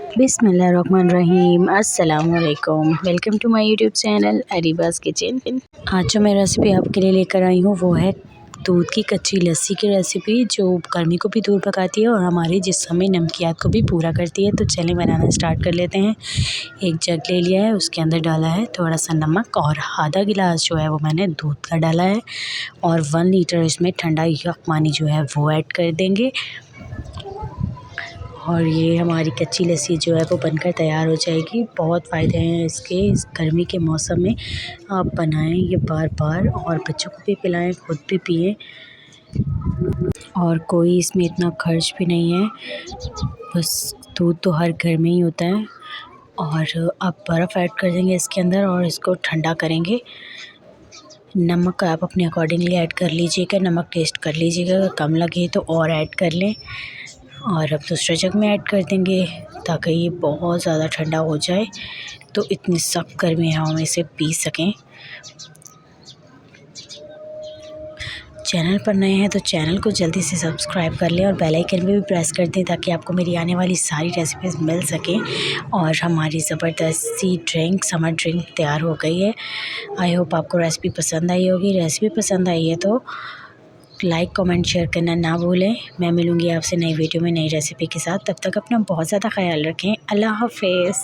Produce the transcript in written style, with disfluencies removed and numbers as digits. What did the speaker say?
बिस्मिल्लाहिर्रहमानिर्रहीम। अस्सलामुअलैकुम। Welcome to my YouTube channel Areeba's kitchen. आज जो मैं रेसिपी आपके लिए लेकर आई हूँ वो है दूध की कच्ची लस्सी की रेसिपी, जो गर्मी को भी दूर भगाती है और हमारी जिस्म में नमकियात को भी पूरा करती है। तो चलें बनाना स्टार्ट कर लेते हैं। एक जग ले लिया है, उसके अंदर डाला है थोड़ा सा नमक और आधा गिलास जो है वो मैंने दूध का डाला है और 1 लीटर इसमें ठंडा यख पानी जो है वो ऐड कर देंगे। और ये हमारी कच्ची लस्सी जो है वो बनकर तैयार हो जाएगी। बहुत फ़ायदे हैं इसके, इस गर्मी के मौसम में आप बनाएं ये बार बार और बच्चों को भी पिलाएं, खुद भी पिएं। और कोई इसमें इतना खर्च भी नहीं है, बस दूध तो हर घर में ही होता है। और आप बर्फ़ ऐड कर देंगे इसके अंदर और इसको ठंडा करेंगे। नमक आप अपने अकॉर्डिंगली ऐड कर लीजिएगा, नमक टेस्ट कर लीजिएगा, अगर कम लगे तो और ऐड कर लें। और अब दूसरे जग में ऐड कर देंगे ताकि ये बहुत ज़्यादा ठंडा हो जाए, तो इतनी सख्त गर्मी है हम इसे पी सकें। चैनल पर नए हैं तो चैनल को जल्दी से सब्सक्राइब कर लें और बेल आइकन भी प्रेस कर दें ताकि आपको मेरी आने वाली सारी रेसिपीज़ मिल सकें। और हमारी ज़बरदस्त सी ड्रिंक, समर ड्रिंक तैयार हो गई है। आई होप आपको रेसिपी पसंद आई होगी। रेसिपी पसंद आई है तो लाइक, कमेंट, शेयर करना ना भूलें। मैं मिलूँगी आपसे नई वीडियो में नई रेसिपी के साथ। तब तक अपना बहुत ज़्यादा ख्याल रखें। अल्लाह हाफ़िज़।